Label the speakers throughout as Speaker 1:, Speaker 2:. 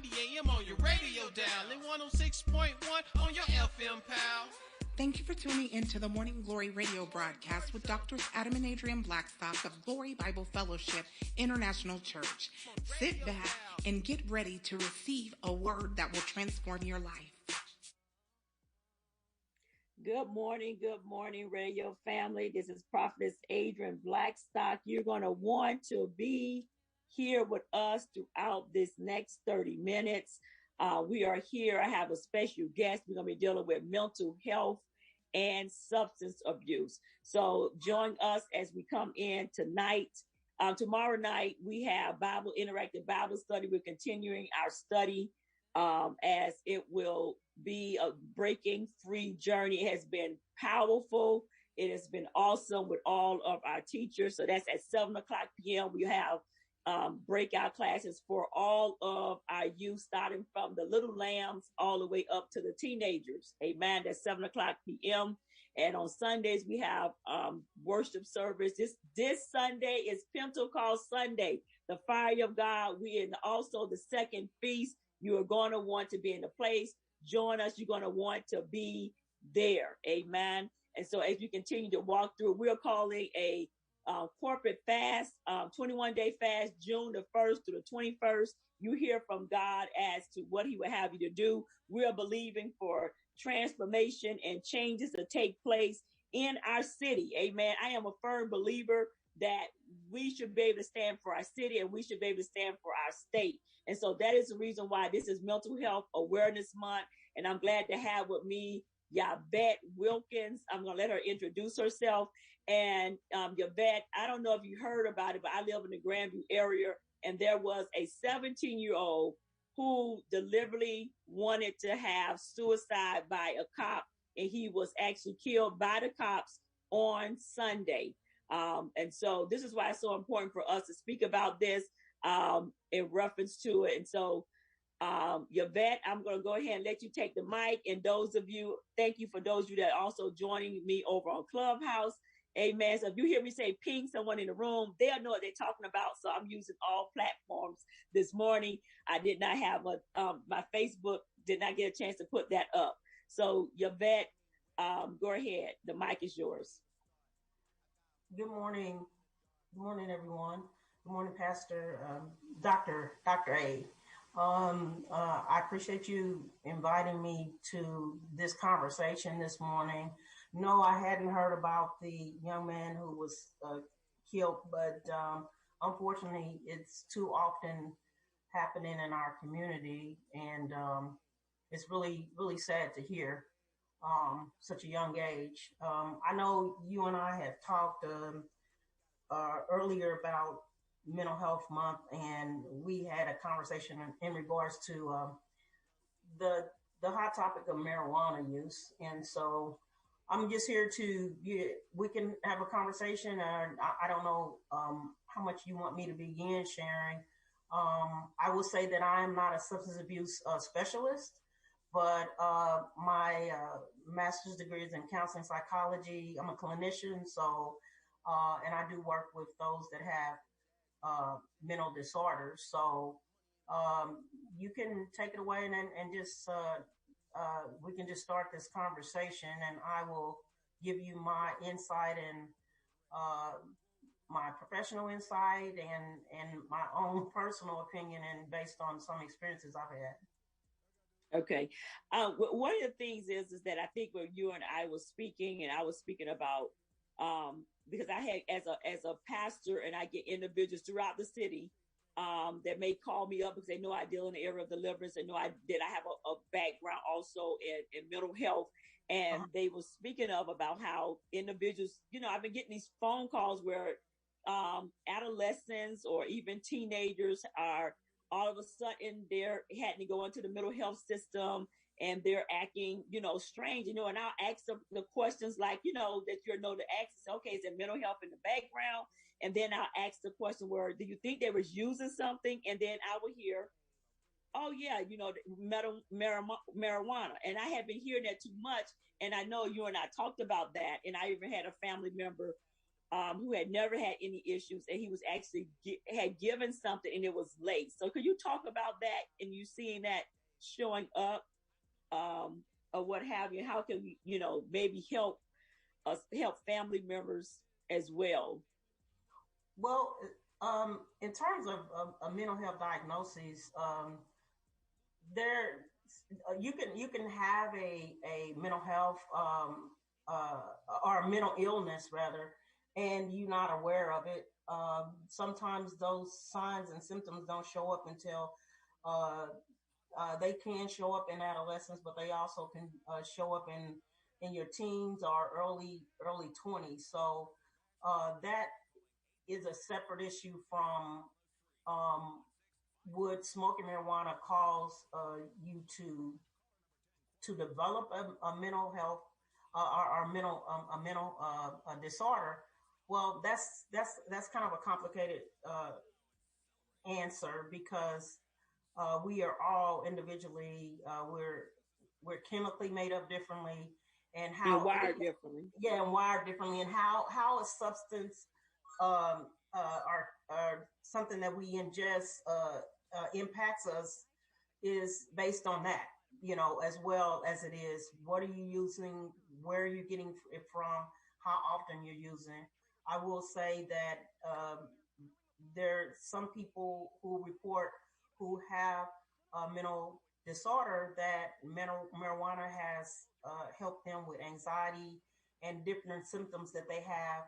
Speaker 1: 90 AM on your radio dial and 106.1 on your FM, pal.
Speaker 2: Thank you for tuning in to the Morning Glory radio broadcast with Drs. Adam and Adrian Blackstock of Glory Bible Fellowship International Church. Sit back and get ready to receive a word that will transform your life.
Speaker 3: Good morning, radio family. This is Prophetess Adrian Blackstock. You're going to want to be here with us throughout this next 30 minutes. We are here. I have a special guest. We're going to be dealing with mental health and substance abuse. So join us as we come in tonight. Tomorrow night, we have interactive Bible study. We're continuing our study as it will be a breaking free journey. It has been powerful. It has been awesome with all of our teachers. So that's at 7 o'clock p.m. We have breakout classes for all of our youth, starting from the little lambs all the way up to the teenagers. Amen. That's 7 o'clock p.m. And on Sundays, we have worship service. This Sunday is Pentecost Sunday, the fire of God. Also the second feast. You are going to want to be in the place. Join us. You're going to want to be there. Amen. And so as you continue to walk through, we're calling a corporate fast, 21-day fast, June the 1st to the 21st. You hear from God as to what he would have you to do. We are believing for transformation and changes to take place in our city. Amen. I am a firm believer that we should be able to stand for our city and we should be able to stand for our state. And so that is the reason why this is Mental Health Awareness Month. And I'm glad to have with me Yvette Wilkins. I'm going to let her introduce herself. And Yvette, I don't know if you heard about it, but I live in the Grandview area, and there was a 17-year-old who deliberately wanted to have suicide by a cop, and he was actually killed by the cops on Sunday. And so this is why it's so important for us to speak about this in reference to it. And so Yvette, I'm going to go ahead and let you take the mic. And thank you for those of you that are also joining me over on Clubhouse. Amen. So if you hear me say ping someone in the room, they'll know what they're talking about. So I'm using all platforms this morning. I did not have my Facebook, did not get a chance to put that up. So Yvette, go ahead. The mic is yours.
Speaker 4: Good morning. Good morning, everyone. Good morning, Pastor, Dr. A. I appreciate you inviting me to this conversation this morning. No, I hadn't heard about the young man who was killed, but unfortunately, it's too often happening in our community, and it's really, really sad to hear such a young age. I know you and I have talked earlier about Mental Health Month, and we had a conversation in regards to the hot topic of marijuana use. And so I'm just here we can have a conversation. I don't know how much you want me to begin sharing. I will say that I am not a substance abuse specialist, but my master's degree is in counseling psychology. I'm a clinician, so and I do work with those that have mental disorders. So you can take it away and just we can just start this conversation, and I will give you my insight and my professional insight and my own personal opinion, and based on some experiences I've had.
Speaker 3: Okay. One of the things is that I think when you and I was speaking, and I was speaking about because I had as a pastor, and I get individuals throughout the city that may call me up because they know I deal in the area of deliverance, and know I have a background also in mental health, and they were speaking about how individuals, I've been getting these phone calls where adolescents or even teenagers are all of a sudden they're having to go into the mental health system, and they're acting, strange, and I'll ask them the questions like, that you know to ask. Okay, is there mental health in the background? And then I'll ask the question where, do you think they was using something? And then I will hear, oh yeah, marijuana. And I have been hearing that too much. And I know you and I talked about that. And I even had a family member who had never had any issues, and he was actually had given something and it was late. So could you talk about that and you seeing that showing up, or what have you? How can we, maybe help us, help family members as well?
Speaker 4: Well, in terms of a mental health diagnosis, there you can have a mental health uh, or a mental illness rather, and you're not aware of it. Sometimes those signs and symptoms don't show up until uh, they can show up in adolescence, but they also can show up in your teens or early 20s. So that is a separate issue from um, would smoking marijuana cause you to develop a mental health or a mental disorder? Well, that's kind of a complicated answer because we are all individually we're chemically made up differently, and
Speaker 3: And
Speaker 4: how
Speaker 3: wired differently.
Speaker 4: yeah, and wired differently, and how a substance or something that we ingest impacts us is based on that, as well as it is what are you using, where are you getting it from, how often you're using. I will say that there are some people who report who have a mental disorder that mental marijuana has helped them with anxiety and different symptoms that they have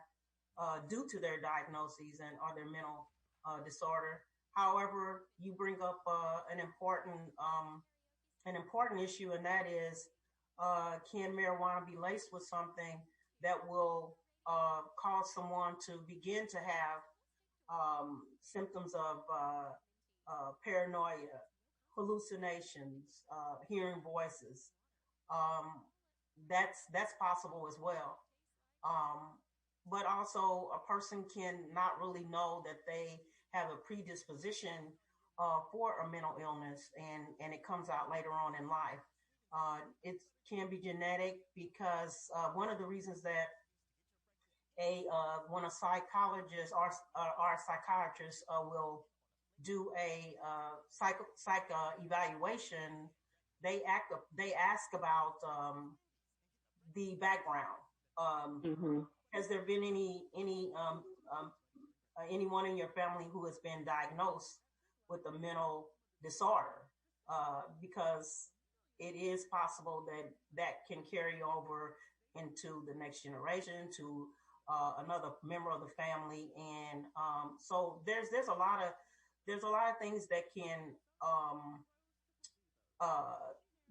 Speaker 4: due to their diagnoses and or their mental disorder. However, you bring up an important issue, and that is, can marijuana be laced with something that will cause someone to begin to have symptoms of paranoia, hallucinations, hearing voices? Um, that's possible as well. Um, but also, a person can not really know that they have a predisposition for a mental illness, and it comes out later on in life. It can be genetic because one of the reasons that when a psychologist or a psychiatrist will do a psych evaluation, they ask about the background.
Speaker 3: Mm-hmm.
Speaker 4: Has there been anyone in your family who has been diagnosed with a mental disorder? Because it is possible that that can carry over into the next generation to another member of the family, and so there's a lot of things that can um, uh,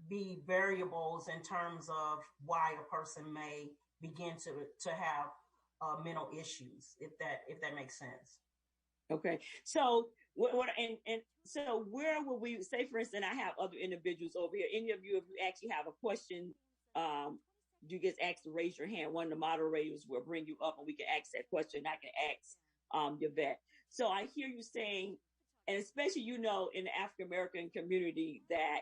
Speaker 4: be variables in terms of why a person may begin to have mental issues, if that makes sense.
Speaker 3: Okay. So what and so where will we say, for instance, I have other individuals over here. Any of you, if you actually have a question, um, you just ask to raise your hand. One of the moderators will bring you up and we can ask that question. I can ask your vet. So I hear you saying, and especially, in the African American community, that,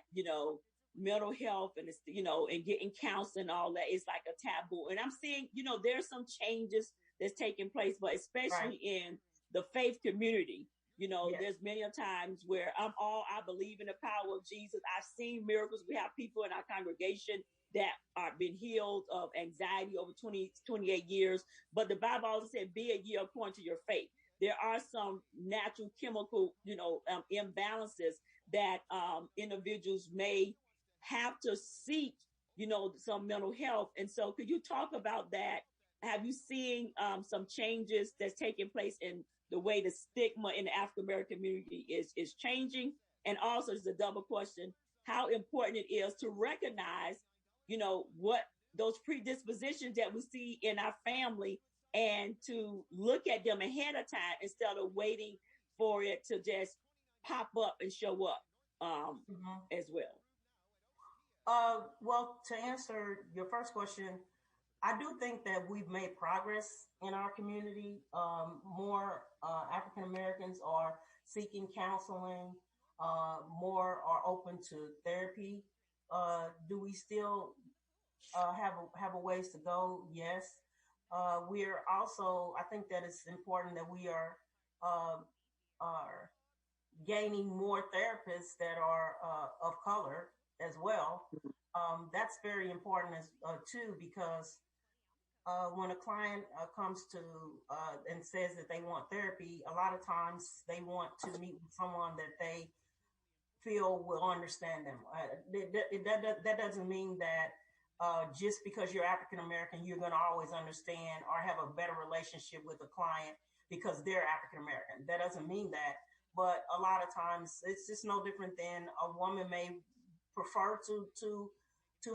Speaker 3: mental health and it's, and getting counseling, all that is like a taboo. And I'm seeing, there's some changes that's taking place, but especially
Speaker 4: Right.
Speaker 3: in the faith community.
Speaker 4: Yes.
Speaker 3: There's many a times where I believe in the power of Jesus. I've seen miracles. We have people in our congregation that are been healed of anxiety over 28 years. But the Bible also said, be a year according to your faith. There are some natural chemical, imbalances that individuals may have to seek, some mental health. And so could you talk about that? Have you seen some changes that's taking place in the way the stigma in the African American community is changing? And also, it's a double question: how important it is to recognize, what those predispositions that we see in our family, and to look at them ahead of time instead of waiting for it to just pop up and show up
Speaker 4: Mm-hmm.
Speaker 3: as well.
Speaker 4: Well, to answer your first question, I do think that we've made progress in our community. More African Americans are seeking counseling. More are open to therapy. Do we still have a ways to go? Yes, we're also, I think that it's important that we uh, are gaining more therapists that are of color as well. That's very important as too, because when a client comes to and says that they want therapy, a lot of times they want to meet with someone that they feel will understand them. That doesn't mean that just because you're African American, you're going to always understand or have a better relationship with a client because they're African American. That doesn't mean that. But a lot of times, it's just no different than a woman may prefer to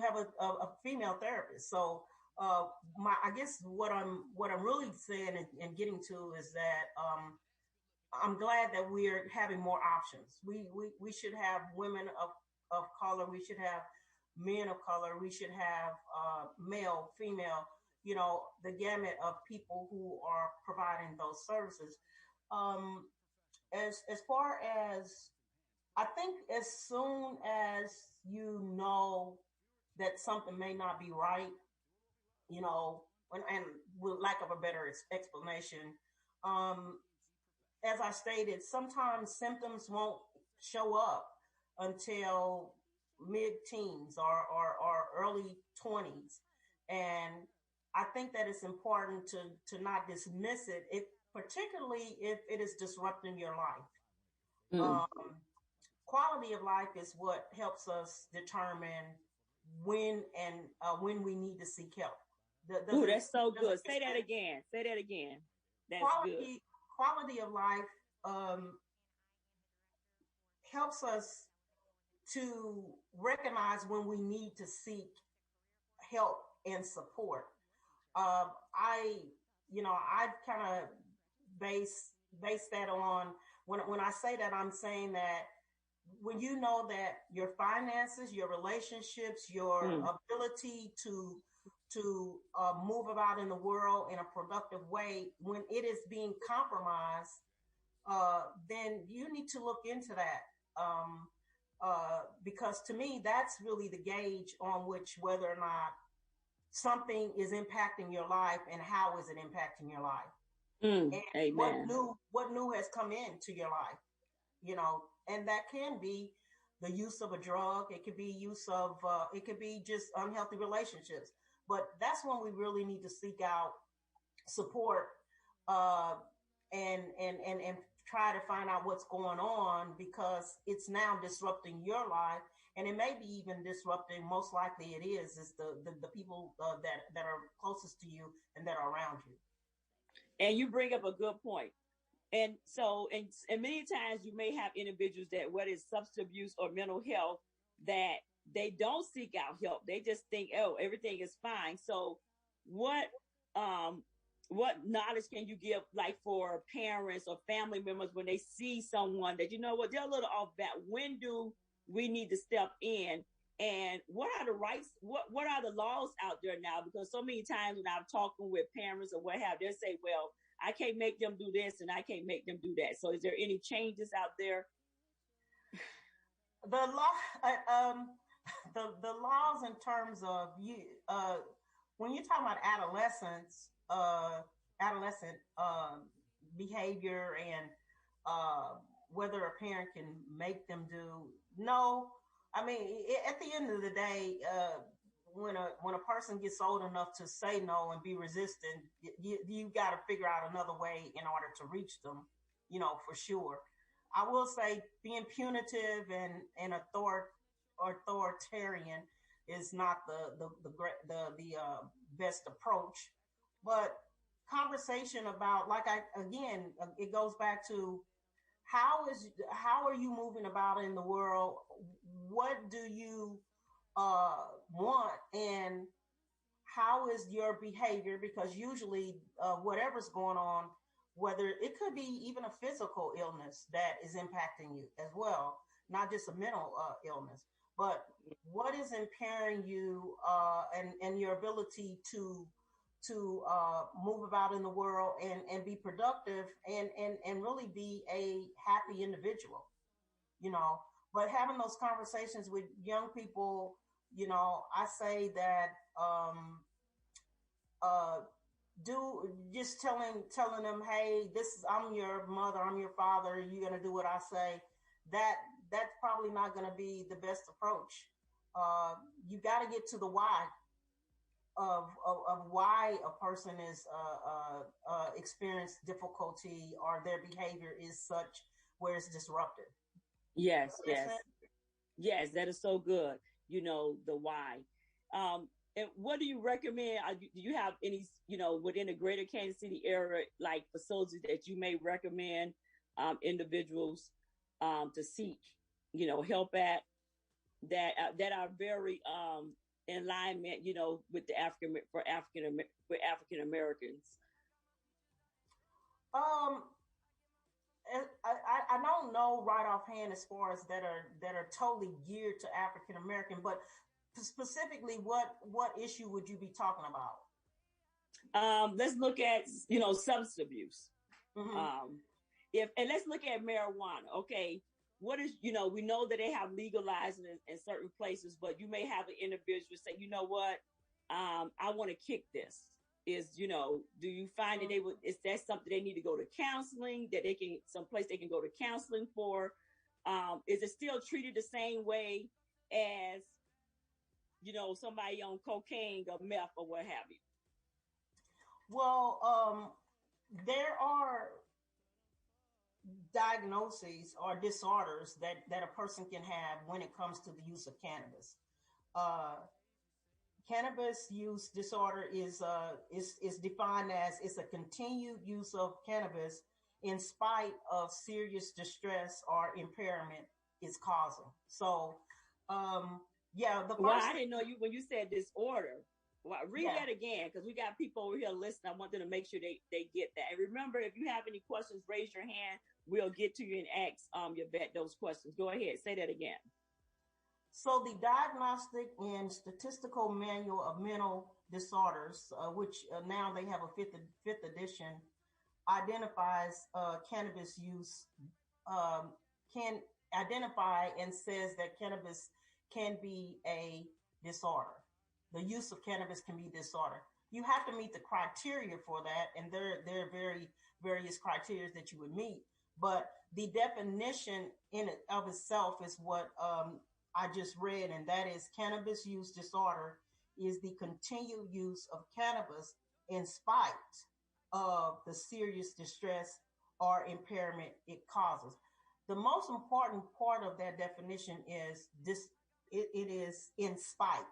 Speaker 4: have a female therapist. So, I guess what I'm really saying and getting to is that I'm glad that we're having more options. We should have women of color. We should have men of color. We should have male, female, the gamut of people who are providing those services. Um, as far as I think, as soon as you know that something may not be right, and with lack of a better explanation, um, as I stated, sometimes symptoms won't show up until mid-teens or early 20s. And I think that it's important to not dismiss it, particularly if it is disrupting your life.
Speaker 3: Mm.
Speaker 4: Quality of life is what helps us determine when we need to seek help.
Speaker 3: Ooh, that's so good. Say that again. Say that again. That's good.
Speaker 4: Quality of life helps us to recognize when we need to seek help and support. I've kind of base that on when I say that, I'm saying that when you know that your finances, your relationships, your ability to move about in the world in a productive way, when it is being compromised, then you need to look into that. Because to me, that's really the gauge on which whether or not something is impacting your life and how is it impacting your life. And
Speaker 3: Amen.
Speaker 4: what new has come into your life, and that can be the use of a drug. It could be it could be just unhealthy relationships. But that's when we really need to seek out support, and try to find out what's going on, because it's now disrupting your life, and it may be even disrupting. Most likely, it is the people that are closest to you and that are around you.
Speaker 3: And you bring up a good point. And so, and many times you may have individuals that, whether it's substance abuse or mental health, that they don't seek out help. They just think, oh, everything is fine. So what knowledge can you give, like, for parents or family members when they see someone that, they're a little off bat? When do we need to step in? And what are the rights? What are the laws out there now? Because so many times when I'm talking with parents or what have, they say, well, I can't make them do this and I can't make them do that. So is there any changes out there?
Speaker 4: The law, the laws in terms of when you're talking about adolescent behavior and whether a parent can make them do. No, I mean, at the end of the day, when a person gets old enough to say no and be resistant, you got to figure out another way in order to reach them, for sure. I will say being punitive and authoritarian is not the best approach, but conversation about, it goes back to how are you moving about in the world? What do you want, and how is your behavior? Because usually whatever's going on, whether it could be even a physical illness that is impacting you as well, not just a mental illness, but what is impairing you and your ability to move about in the world and be productive and really be a happy individual, but having those conversations with young people, I say that just telling them, hey, I'm your mother, I'm your father, you're gonna do what I say. That's probably not gonna be the best approach. You got to get to the why of why a person is experience difficulty or their behavior is such where it's disruptive.
Speaker 3: Yes, yes, yes. That is so good. You know the why. And what do you recommend? Do you have any, within the greater Kansas City area, like facilities that you may recommend individuals to seek, help at that are very in alignment, with the African Americans?
Speaker 4: Um, I don't know right offhand as far as that are totally geared to African American, but specifically, what issue would you be talking about?
Speaker 3: Let's look at substance abuse.
Speaker 4: Mm-hmm.
Speaker 3: And let's look at marijuana. Okay, what is we know that they have legalized in certain places, but you may have an individual say, you know what, I want to kick this. Do you find that is that something they need to go to counseling, that they can someplace they can go to counseling for? Is it still treated the same way as somebody on cocaine or meth or what have you?
Speaker 4: Well, there are diagnoses or disorders that a person can have when it comes to the use of cannabis. Cannabis use disorder is defined as it's a continued use of cannabis in spite of serious distress or impairment it's causing. So, yeah,
Speaker 3: I didn't know you when you said disorder. Well, read that again, because we got people over here listening. I want them to make sure they get that. And remember, if you have any questions, raise your hand. We'll get to you and ask your vet those questions. Go ahead, say that again.
Speaker 4: So the Diagnostic and Statistical Manual of Mental Disorders, which now they have a fifth edition, identifies cannabis use, can identify and says that cannabis can be a disorder. The use of cannabis can be disorder. You have to meet the criteria for that, and there are very various criteria that you would meet. But the definition in it of itself is what I just read, and that is cannabis use disorder is the continued use of cannabis in spite of the serious distress or impairment it causes. The most important part of that definition is this: it is in spite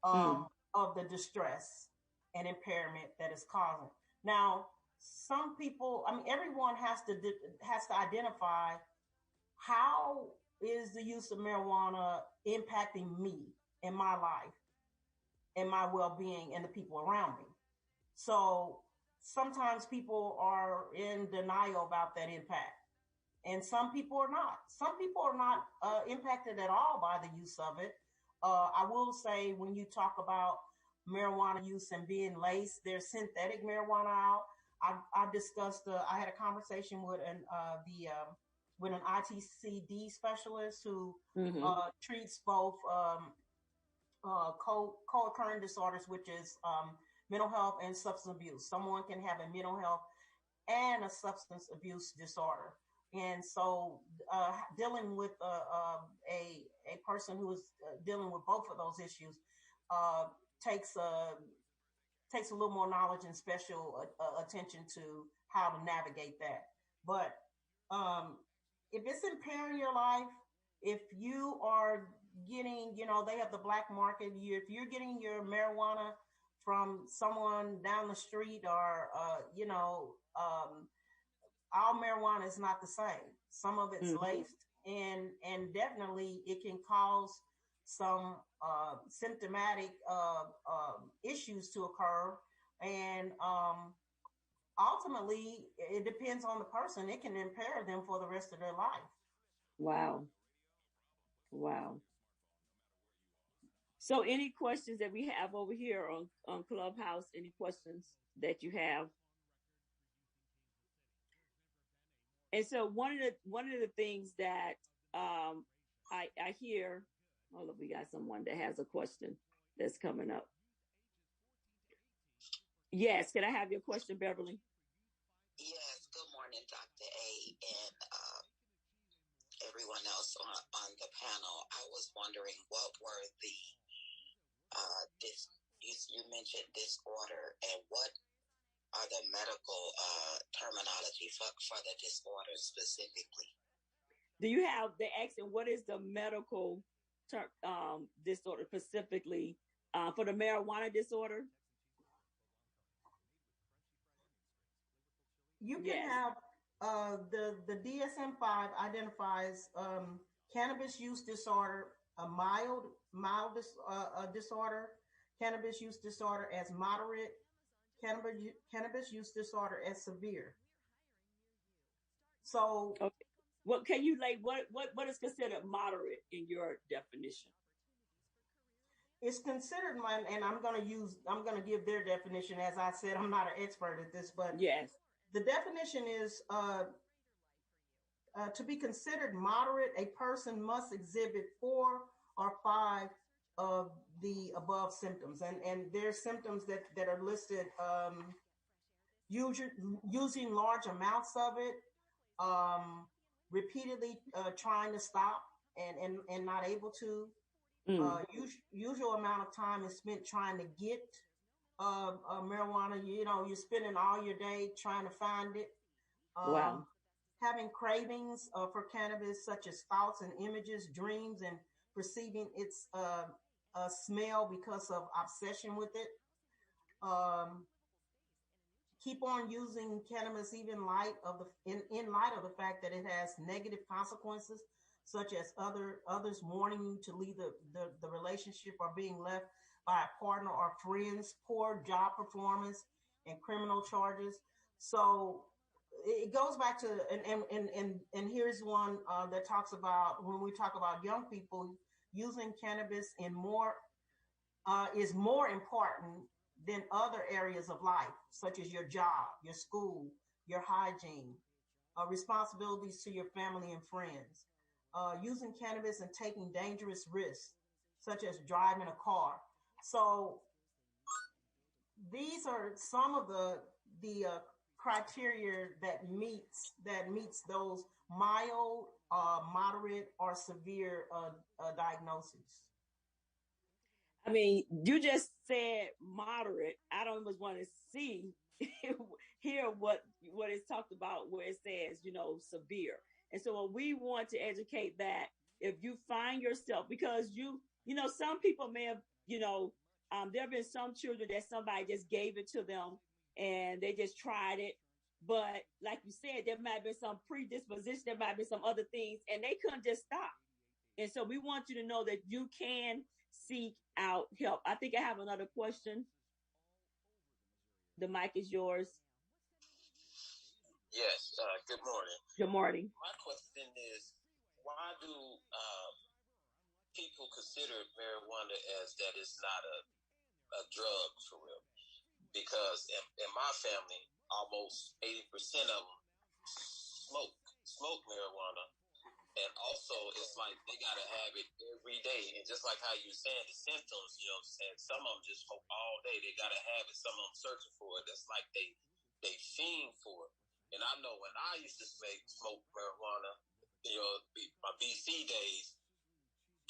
Speaker 4: of the distress and impairment that is causing. Now, some people, everyone has to identify how is the use of marijuana impacting me in my life and my well-being and the people around me. So sometimes people are in denial about that impact, and some people are not. Some people are not impacted at all by the use of it. I will say, when you talk about marijuana use and being laced, there's synthetic marijuana out. I discussed. I had a conversation with an ITCD specialist who treats both co-occurring disorders, which is mental health and substance abuse. Someone can have a mental health and a substance abuse disorder. And so dealing with a person who is dealing with both of those issues takes a little more knowledge and special attention to how to navigate that. But if it's impairing your life, if you are getting, they have the black market, if you're getting your marijuana from someone down the street or, all marijuana is not the same. Some of it's laced, and definitely it can cause some symptomatic issues to occur. And ultimately, it depends on the person. It can impair them for the rest of their life.
Speaker 3: Wow. So any questions that we have over here on Clubhouse? Any questions that you have? And so one of the things that I hear, hold up, we got someone that has a question that's coming up. Yes. Can I have your question, Beverly?
Speaker 5: Yes, good morning, Dr. A, and everyone else on the panel. I was wondering what were the you mentioned disorder, and what are the medical terminology for the disorder specifically?
Speaker 3: Do you have the accent? What is the medical disorder specifically for the marijuana disorder?
Speaker 4: You can have the DSM-5 identifies cannabis use disorder, a mild disorder, cannabis use disorder as moderate, cannabis use disorder as severe. So,
Speaker 3: okay. What can you what is considered moderate in your definition?
Speaker 4: It's considered and I'm going to give their definition. As I said, I'm not an expert at this, but
Speaker 3: yes,
Speaker 4: the definition is to be considered moderate, a person must exhibit 4 or 5 of the above symptoms, and there's symptoms that are listed. Using large amounts of it, repeatedly trying to stop and not able to. Usual amount of time is spent trying to get marijuana. You're spending all your day trying to find it.
Speaker 3: Wow.
Speaker 4: Having cravings for cannabis, such as thoughts and images, dreams, and perceiving its smell because of obsession with it. Keep on using cannabis even in light of the fact that it has negative consequences, such as others warning you to leave the relationship or being left by a partner or friends, poor job performance, and criminal charges. So it goes back to and here's one that talks about, when we talk about young people, using cannabis is more important than other areas of life, such as your job, your school, your hygiene, responsibilities to your family and friends. Using cannabis and taking dangerous risks, such as driving a car. So these are some of the criteria that meets those mild, moderate, or severe diagnoses.
Speaker 3: I mean, you just said moderate. I don't even want to hear what is talked about where it says, severe. And so we want to educate that if you find yourself, because some people may have, there have been some children that somebody just gave it to them and they just tried it. But like you said, there might have been some predisposition, there might be some other things, and they couldn't just stop. And so we want you to know that you can seek out help. I think I have another question. The mic is yours.
Speaker 5: Yes, good morning.
Speaker 3: Good morning.
Speaker 5: My question is, why do people consider marijuana as that it's not a drug for real? Because in my family, almost 80% of them smoke marijuana. And also, it's like they got to have it every day. And just like how you saying the symptoms, you know what I'm saying? Some of them just smoke all day. They got to have it. Some of them searching for it. That's like they fiend for it. And I know when I used to smoke marijuana, my BC days,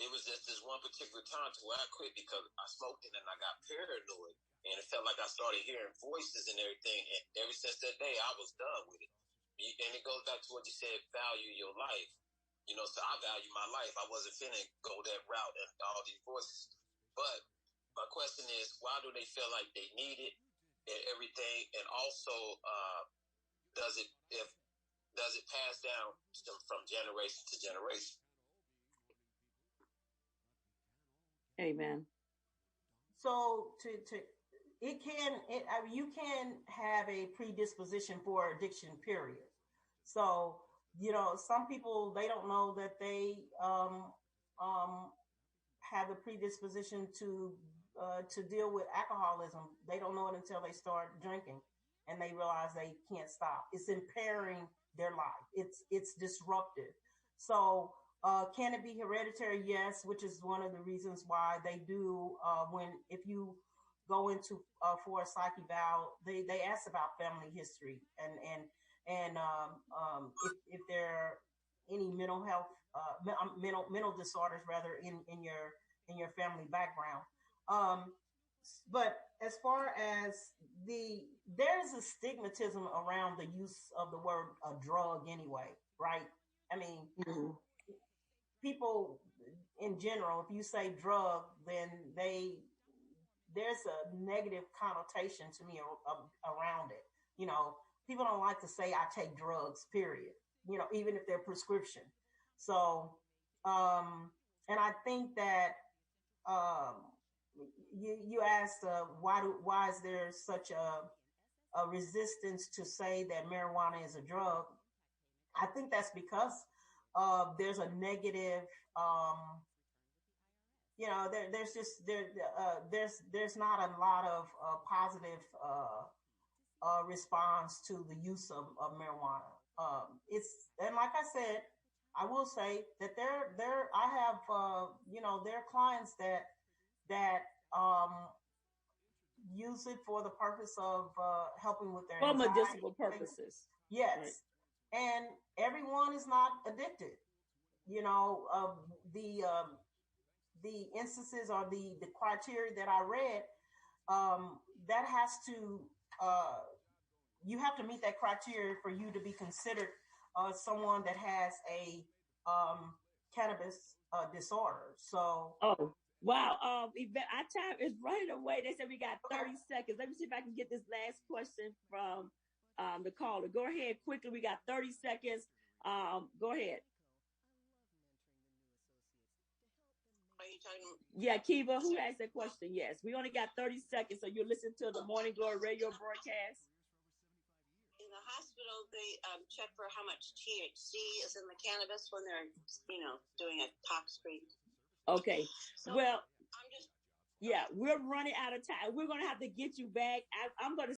Speaker 5: it was just this one particular time to where I quit because I smoked it and I got paranoid. And it felt like I started hearing voices and everything. And ever since that day, I was done with it. And it goes back to what you said, value your life. So I value my life. I wasn't finna go that route and all these voices. But my question is, why do they feel like they need it and everything? And also, does it pass down from generation to generation?
Speaker 3: Amen.
Speaker 4: So you can have a predisposition for addiction, period. So, some people, they don't know that they have a predisposition to deal with alcoholism. They don't know it until they start drinking and they realize they can't stop. It's impairing their life. It's disruptive. So can it be hereditary? Yes, which is one of the reasons why they do if you go into for a psych eval, they ask about family history and if there are any mental health mental disorders rather in your family background. But as far as there's a stigmatism around the use of the word drug anyway, right? I mean, mm-hmm. People in general, if you say drug, then there's a negative connotation to me around it. You know, people don't like to say I take drugs, period. You know, even if they're prescription. So, and I think that you asked why is there such a resistance to say that marijuana is a drug? I think that's because there's a negative. You know, there's not a lot of positive response to the use of marijuana. And like I said, I will say that I have there are clients that use it for the purpose of helping with their
Speaker 3: for medicinal purposes.
Speaker 4: Yes, right. And everyone is not addicted. You know, the instances or the criteria that I read, that has to you have to meet that criteria for you to be considered someone that has a cannabis disorder. So,
Speaker 3: oh wow, our time is running away. They said we got 30 seconds. Let me see if I can get this last question from the caller. Go ahead quickly. We got 30 seconds. Go ahead. Yeah, Kiva, who asked that question? Yes, we only got 30 seconds, so you listen to the Morning Glory radio broadcast.
Speaker 6: In the hospital, they check for how much THC is in the cannabis when they're, doing a tox screen.
Speaker 3: Okay, so well, we're running out of time. We're going to have to get you back. I'm going to